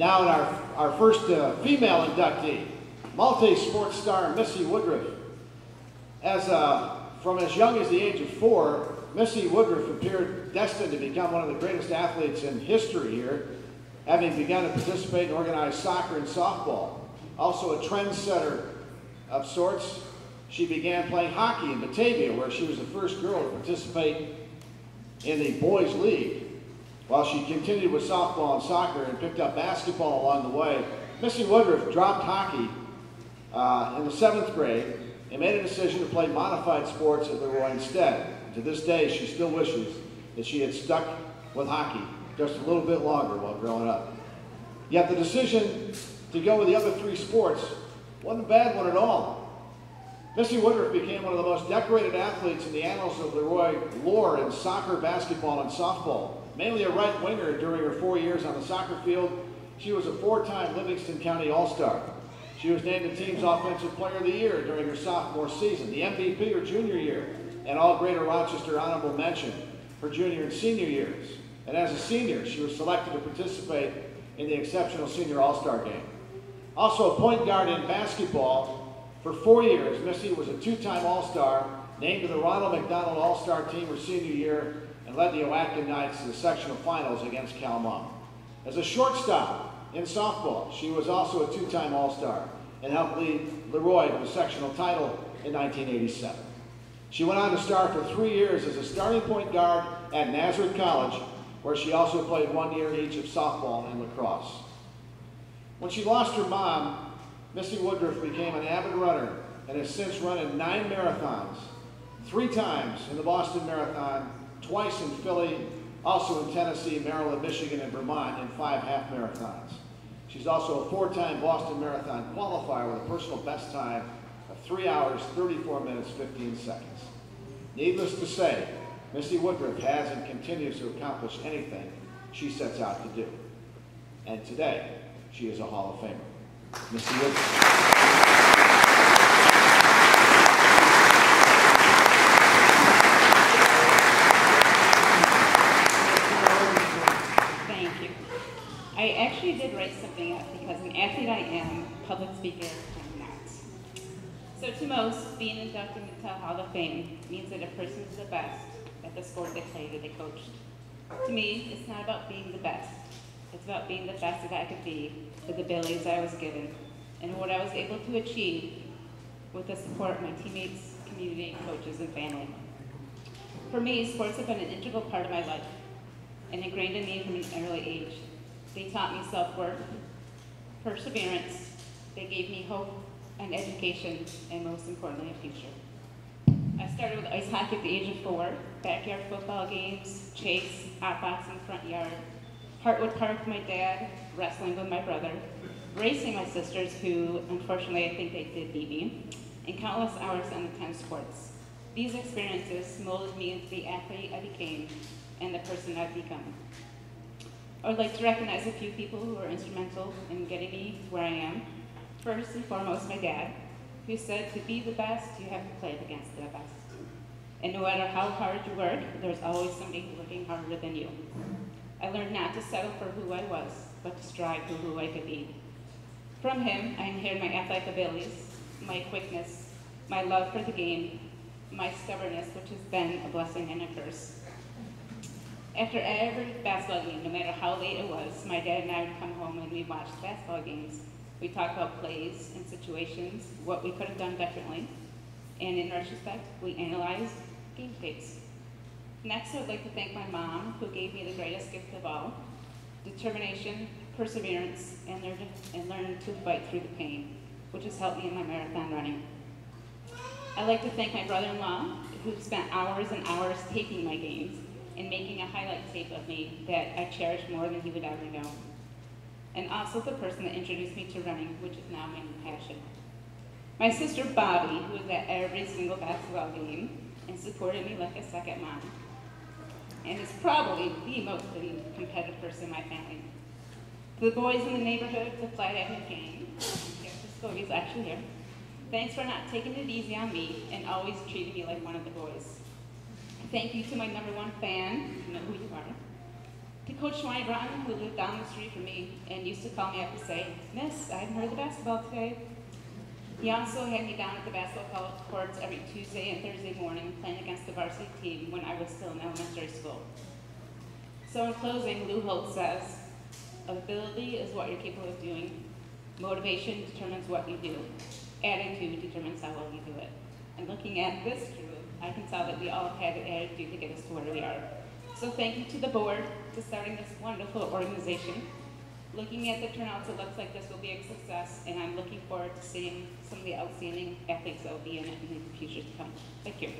Now our first female inductee, multi-sport star Missy Woodruff. From as young as the age of 4, Missy Woodruff appeared destined to become one of the greatest athletes in history here, having begun to participate in organized soccer and softball. Also a trendsetter of sorts, she began playing hockey in Batavia, where she was the first girl to participate in the boys' league. While she continued with softball and soccer and picked up basketball along the way, Missy Woodruff dropped hockey in the 7th grade and made a decision to play modified sports at LeRoy instead. To this day, she still wishes that she had stuck with hockey just a little bit longer while growing up. Yet the decision to go with the other 3 sports wasn't a bad one at all. Missy Woodruff became one of the most decorated athletes in the annals of LeRoy lore in soccer, basketball, and softball. Mainly a right winger during her 4 years on the soccer field, she was a 4-time Livingston County All-Star. She was named the team's Offensive Player of the Year during her sophomore season, the MVP her junior year, and all Greater Rochester honorable mention her junior and senior years. And as a senior, she was selected to participate in the Exceptional Senior All-Star Game. Also a point guard in basketball, for 4 years, Missy was a 2-time All-Star, named to the Ronald McDonald All-Star team her senior year, and led the Oatka Knights to the sectional finals against Calmon. As a shortstop in softball, she was also a 2-time All-Star and helped lead LeRoy to the sectional title in 1987. She went on to star for 3 years as a starting point guard at Nazareth College, where she also played 1 year in each of softball and lacrosse. When she lost her mom, Missy Woodruff became an avid runner and has since run in 9 marathons, 3 times in the Boston Marathon, twice in Philly, also in Tennessee, Maryland, Michigan, and Vermont in 5 half marathons. She's also a 4-time Boston Marathon qualifier with a personal best time of 3 hours, 34 minutes, 15 seconds. Needless to say, Missy Woodruff has and continues to accomplish anything she sets out to do. And today, she is a Hall of Famer. Missy Woodruff. I actually did write something up because an athlete I am, public speaker I'm not. So to most, being inducted into a Hall of Fame means that a person is the best at the sport they played or they coached. To me, it's not about being the best. It's about being the best that I could be with the abilities I was given and what I was able to achieve with the support of my teammates, community, coaches, and family. For me, sports have been an integral part of my life and ingrained in me from an early age. They taught me self-worth, perseverance, they gave me hope and education, and most importantly, a future. I started with ice hockey at the age of 4, backyard football games, chase, hot box in the front yard, Hartwood Park with my dad, wrestling with my brother, racing my sisters, who unfortunately I think they did beat me, and countless hours on the 10 sports. These experiences molded me into the athlete I became and the person I've become. I would like to recognize a few people who were instrumental in getting me to where I am. First and foremost, my dad, who said to be the best, you have to play against the best. And no matter how hard you work, there's always somebody working harder than you. I learned not to settle for who I was, but to strive for who I could be. From him, I inherited my athletic abilities, my quickness, my love for the game, my stubbornness, which has been a blessing and a curse. After every basketball game, no matter how late it was, my dad and I would come home and we'd watch basketball games. We'd talk about plays and situations, what we could have done differently, and in retrospect, we analyzed game tapes. Next, I would like to thank my mom, who gave me the greatest gift of all, determination, perseverance, and learning to fight through the pain, which has helped me in my marathon running. I'd like to thank my brother-in-law, who spent hours and hours taping my games and making a highlight tape of me that I cherish more than he would ever know. And also the person that introduced me to running, which is now my new passion. My sister Bobby, who was at every single basketball game and supported me like a second mom, and is probably the most competitive person in my family. To the boys in the neighborhood, the Flat Avenue gang, Scotty's actually here, thanks for not taking it easy on me and always treating me like one of the boys. Thank you to my #1 fan, you know who you are. To Coach Schweinbraun, who lived down the street from me and used to call me up and say, "Miss, I haven't heard the basketball today." He also had me down at the basketball courts every Tuesday and Thursday morning playing against the varsity team when I was still in elementary school. So in closing, Lou Holt says, ability is what you're capable of doing. Motivation determines what you do. Attitude determines how well you do it. And looking at this crew, I can tell that we all had an attitude to get us to where we are. So thank you to the board for starting this wonderful organization. Looking at the turnouts, it looks like this will be a success, and I'm looking forward to seeing some of the outstanding athletes that will be in it in the future to come. Thank you.